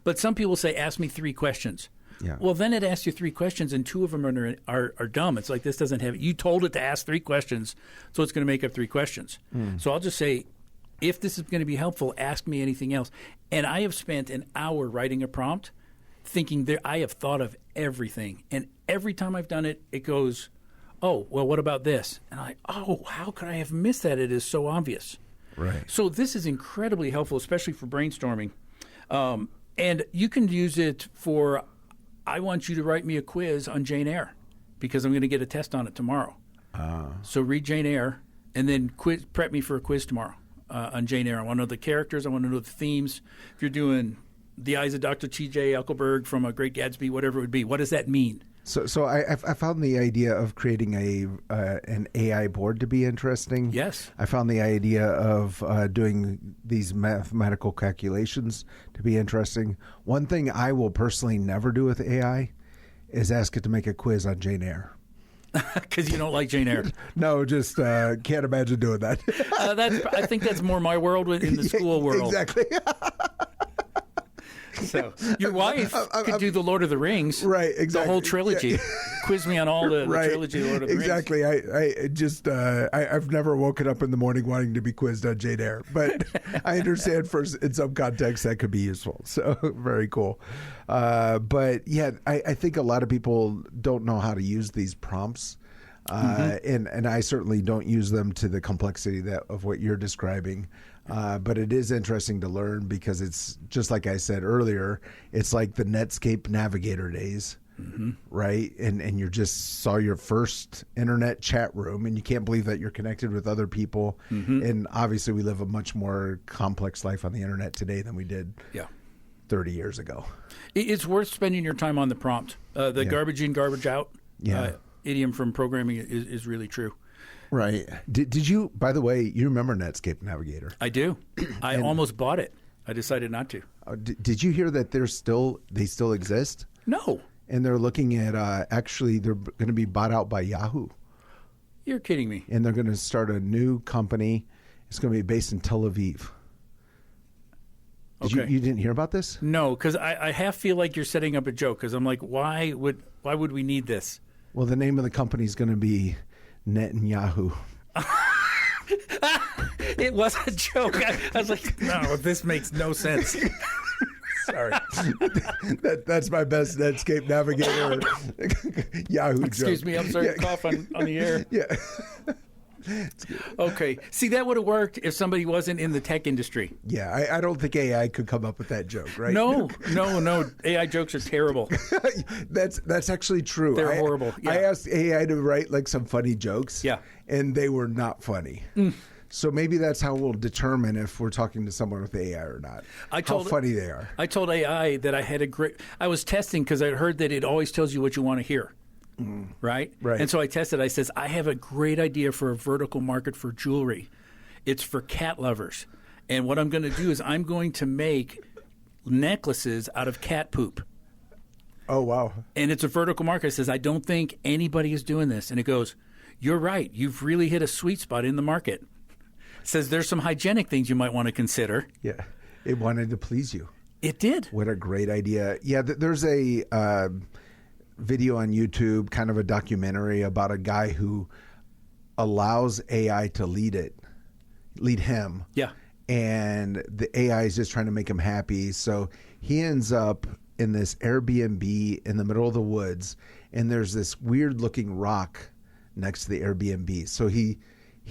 but some people say, ask me 3 questions. Yeah. Well, then it asks you 3 questions, and 2 of them are dumb. It's like, this doesn't have. You told it to ask 3 questions, so it's going to make up 3 questions. So I'll just say, if this is going to be helpful, ask me anything else. And I have spent an hour writing a prompt, thinking I have thought of everything. And every time I've done it, it goes, oh, well, what about this? And how could I have missed that? It is so obvious. Right. So this is incredibly helpful, especially for brainstorming. And you can use it for, I want you to write me a quiz on Jane Eyre because I'm going to get a test on it tomorrow. So read Jane Eyre and then prep me for a quiz tomorrow on Jane Eyre. I want to know the characters. I want to know the themes. If you're doing The Eyes of Dr. T.J. Eichelberg from A Great Gatsby, whatever it would be, what does that mean? So I found the idea of creating an AI board to be interesting. Yes. I found the idea of doing these mathematical calculations to be interesting. One thing I will personally never do with AI is ask it to make a quiz on Jane Eyre. Because you don't like Jane Eyre. No, just can't imagine doing that. I think that's more my world in the school world. Exactly. So your wife could do the Lord of the Rings, right? Exactly, the whole trilogy. Yeah. Quiz me on all the trilogy of Lord of the Rings. Exactly. I've never woken up in the morning wanting to be quizzed on Jane Eyre, but I understand in some context that could be useful. So very cool. But yeah, I think a lot of people don't know how to use these prompts. And I certainly don't use them to the complexity of what you're describing. But it is interesting to learn because it's just like I said earlier, it's like the Netscape Navigator days, right? And you just saw your first internet chat room and you can't believe that you're connected with other people. And obviously we live a much more complex life on the internet today than we did 30 years ago. It's worth spending your time on the prompt. The garbage in, garbage out idiom from programming is really true. Right. Did you, by the way, you remember Netscape Navigator? I do. I almost bought it. I decided not to. Did you hear that they still exist? No. And they're looking at, actually, they're going to be bought out by Yahoo. You're kidding me. And they're going to start a new company. It's going to be based in Tel Aviv. You didn't hear about this? No, because I half feel like you're setting up a joke, because I'm like, why would we need this? Well, the name of the company is going to be Netanyahu. It was a joke. I was like, no, this makes no sense. Sorry. That's my best Netscape Navigator Yahoo Excuse joke. me, I'm sorry to cough on the air. Yeah. Okay. See, that would have worked if somebody wasn't in the tech industry. Yeah, I don't think AI could come up with that joke, right? No. AI jokes are terrible. That's actually true. They're horrible. Yeah. I asked AI to write like some funny jokes. Yeah. And they were not funny. So maybe that's how we'll determine if we're talking to someone with AI or not. How funny they are. I told AI that I had I was testing because I heard that it always tells you what you want to hear. Right? And so I tested. I says, I have a great idea for a vertical market for jewelry. It's for cat lovers. And what I'm going to do is I'm going to make necklaces out of cat poop. Oh, wow. And it's a vertical market. It says, I don't think anybody is doing this. And it goes, you're right. You've really hit a sweet spot in the market. It says there's some hygienic things you might want to consider. Yeah. It wanted to please you. It did. What a great idea. Yeah, there's a video on YouTube, kind of a documentary about a guy who allows AI to lead him. Yeah. And the AI is just trying to make him happy. So he ends up in this Airbnb in the middle of the woods, and there's this weird looking rock next to the Airbnb. So he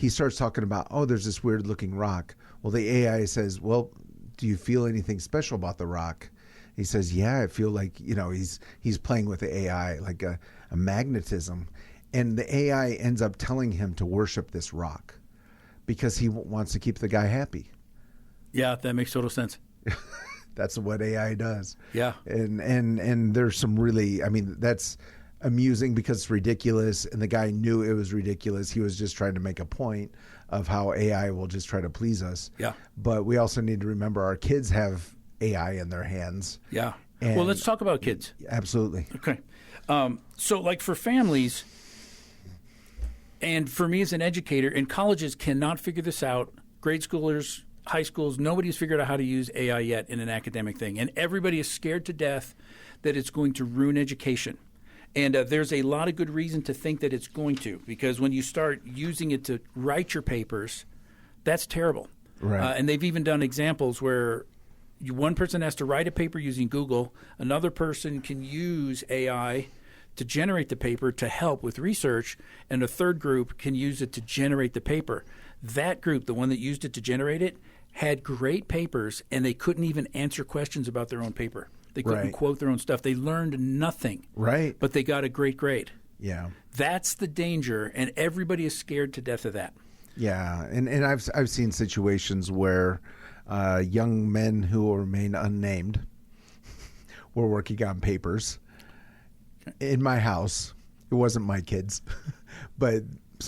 starts talking about, oh, there's this weird looking rock. Well, the AI says, well, do you feel anything special about the rock? He says, yeah, I feel like, he's playing with the AI, like a magnetism. And the AI ends up telling him to worship this rock because he wants to keep the guy happy. Yeah, that makes total sense. That's what AI does. Yeah. And there's some really, I mean, that's amusing because it's ridiculous, and the guy knew it was ridiculous. He was just trying to make a point of how AI will just try to please us. Yeah. But we also need to remember our kids have AI in their hands. Yeah. And well, let's talk about kids. Absolutely. Okay. So, like for families, and for me as an educator, and colleges cannot figure this out, grade schoolers, high schools, nobody's figured out how to use AI yet in an academic thing. And everybody is scared to death that it's going to ruin education. And there's a lot of good reason to think that it's going to, because when you start using it to write your papers, that's terrible. Right. And they've even done examples where one person has to write a paper using Google, another person can use AI to generate the paper to help with research, and a third group can use it to generate the paper. That group, the one that used it to generate it, had great papers, and they couldn't even answer questions about their own paper. They couldn't Right. quote their own stuff. They learned nothing. Right. But they got a great grade. Yeah. That's the danger, and everybody is scared to death of that. Yeah, and I've seen situations where young men who will remain unnamed were working on papers in my house. It wasn't my kids, but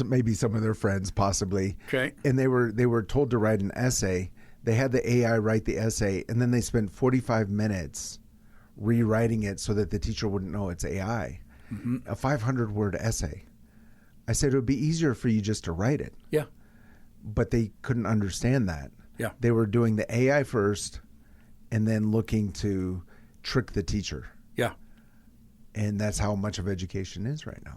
maybe some of their friends, possibly. Okay. And they were told to write an essay. They had the AI write the essay, and then they spent 45 minutes rewriting it so that the teacher wouldn't know it's AI. Mm-hmm. A 500-word essay. I said it would be easier for you just to write it. Yeah. But they couldn't understand that. Yeah. They were doing the AI first and then looking to trick the teacher. Yeah. And that's how much of education is right now.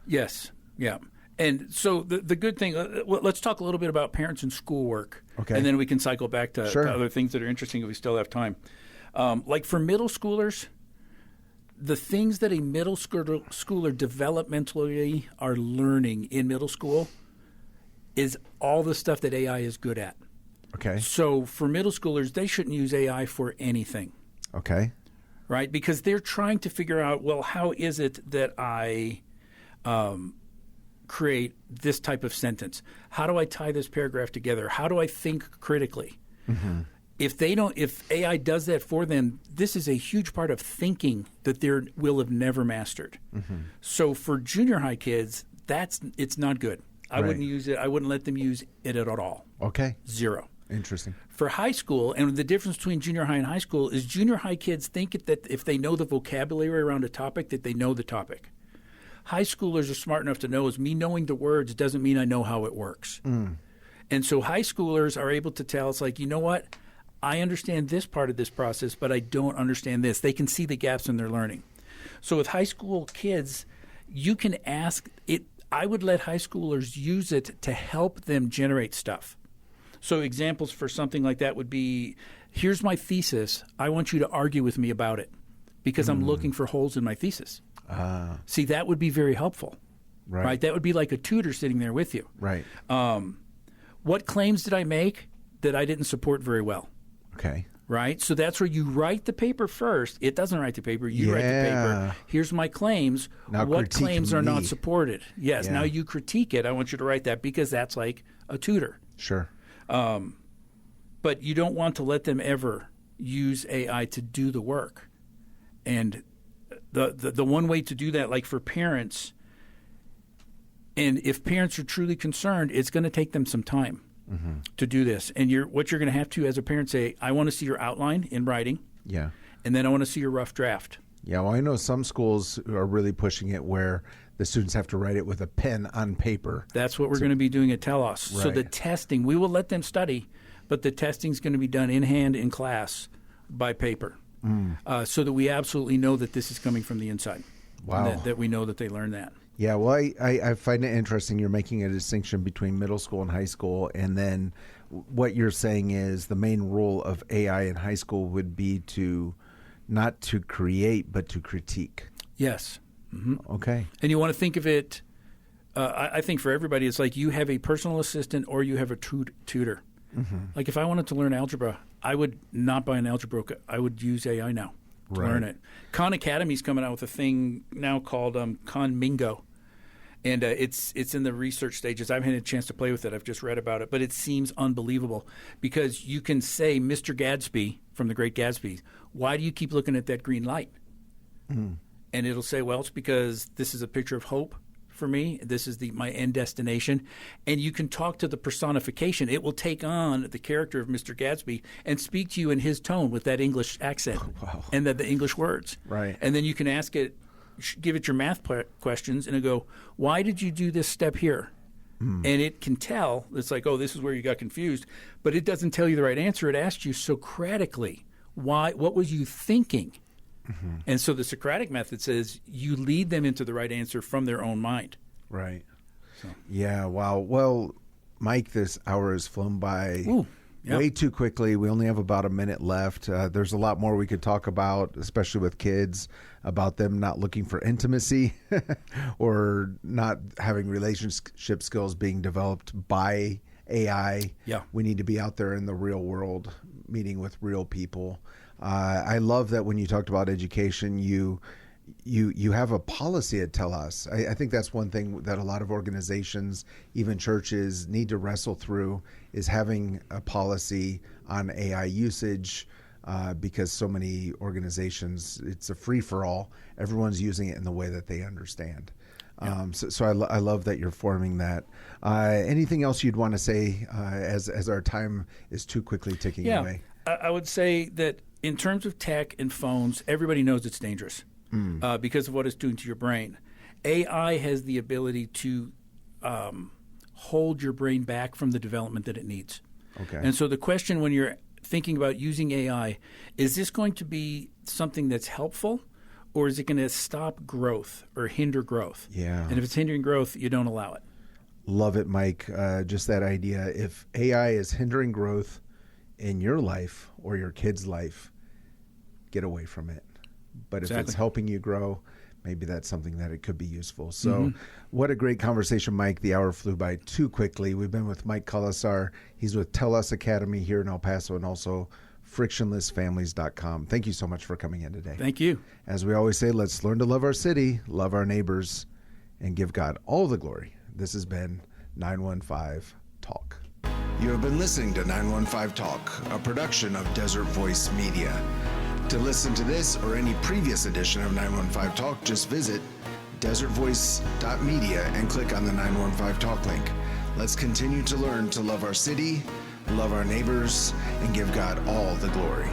Yes. Yeah. And so the good thing, let's talk a little bit about parents and schoolwork. Okay. And then we can cycle back to, Sure. to other things that are interesting if we still have time. Like for middle schoolers, the things that a middle schooler developmentally are learning in middle school is all the stuff that AI is good at. Okay. So for middle schoolers, they shouldn't use AI for anything. Okay. Right? Because they're trying to figure out, well, how is it that I create this type of sentence? How do I tie this paragraph together? How do I think critically? Mm-hmm. If AI does that for them, this is a huge part of thinking that they will have never mastered. Mm-hmm. So for junior high kids, it's not good. I Right. wouldn't use it. I wouldn't let them use it at all. Okay. Zero. Interesting. For high school, and the difference between junior high and high school is junior high kids think that if they know the vocabulary around a topic, that they know the topic. High schoolers are smart enough to know is me knowing the words doesn't mean I know how it works. Mm. And so high schoolers are able to tell, it's like, you know what? I understand this part of this process, but I don't understand this. They can see the gaps in their learning. So with high school kids, you can ask it. I would let high schoolers use it to help them generate stuff. So examples for something like that would be, here's my thesis. I want you to argue with me about it because I'm looking for holes in my thesis. See, that would be very helpful. Right? That would be like a tutor sitting there with you. Right. What claims did I make that I didn't support very well? Okay. Right? So that's where you write the paper first. It doesn't write the paper. You write the paper. Here's my claims. Now what critique claims are me. not supported? Yes. Yeah. Now you critique it. I want you to write that because that's like a tutor. Sure. But you don't want to let them ever use AI to do the work. And the one way to do that, like for parents, and if parents are truly concerned, it's going to take them some time to do this. And what you're going to have to, as a parent, say, I want to see your outline in writing, Yeah. and then I want to see your rough draft. Yeah. Well, I know some schools are really pushing it where the students have to write it with a pen on paper. That's what we're going to be doing at Telos. So Right. the testing, we will let them study, but the testing is going to be done in hand in class by paper, so that we absolutely know that this is coming from the inside. Wow. And that we know that they learned that. Yeah, well, I find it interesting you're making a distinction between middle school and high school, and then what you're saying is the main role of AI in high school would be to not to create, but to critique. Yes. Mm-hmm. Okay. And you want to think of it, I think for everybody, it's like you have a personal assistant or you have a tutor. Mm-hmm. Like if I wanted to learn algebra, I would not buy an algebra book. I would use AI now to Right. learn it. Khan Academy's coming out with a thing now called Khan Mingo. And it's in the research stages. I haven't had a chance to play with it. I've just read about it. But it seems unbelievable because you can say, Mr. Gadsby from The Great Gatsby, why do you keep looking at that green light? And it'll say, well, it's because this is a picture of hope for me. This is my end destination. And you can talk to the personification. It will take on the character of Mr. Gadsby and speak to you in his tone with that English accent and the English words. Right. And then you can ask it, give it your math questions, and it'll go, why did you do this step here? And it can tell. It's like, oh, this is where you got confused. But it doesn't tell you the right answer. It asks you Socratically, what was you thinking? And so the Socratic method says you lead them into the right answer from their own mind. Right. Yeah, wow. Well, Mike, this hour has flown by way too quickly. We only have about a minute left. There's a lot more we could talk about, especially with kids, about them not looking for intimacy or not having relationship skills being developed by AI. Yeah. We need to be out there in the real world, meeting with real people. I love that when you talked about education, you have a policy at Tell Us. I think that's one thing that a lot of organizations, even churches, need to wrestle through is having a policy on AI usage because so many organizations, it's a free-for-all. Everyone's using it in the way that they understand. So I love that you're forming that. Anything else you'd want to say as our time is too quickly ticking away? I would say that in terms of tech and phones, everybody knows it's dangerous because of what it's doing to your brain. AI has the ability to hold your brain back from the development that it needs. Okay. And so the question when you're thinking about using AI, is this going to be something that's helpful, or is it going to stop growth or hinder growth? Yeah. And if it's hindering growth, you don't allow it. Love it, Mike. Just that idea. If AI is hindering growth in your life or your kid's life, get away from it. But if it's helping you grow, maybe that's something that it could be useful. So what a great conversation, Mike. The hour flew by too quickly. We've been with Mike Kolesar. He's with Tell Us Academy here in El Paso and also frictionlessfamilies.com. Thank you so much for coming in today. Thank you. As we always say, let's learn to love our city, love our neighbors, and give God all the glory. This has been 915 Talk. You have been listening to 915 Talk, a production of Desert Voice Media. To listen to this or any previous edition of 915 Talk, just visit desertvoice.media and click on the 915 Talk link. Let's continue to learn to love our city, love our neighbors, and give God all the glory.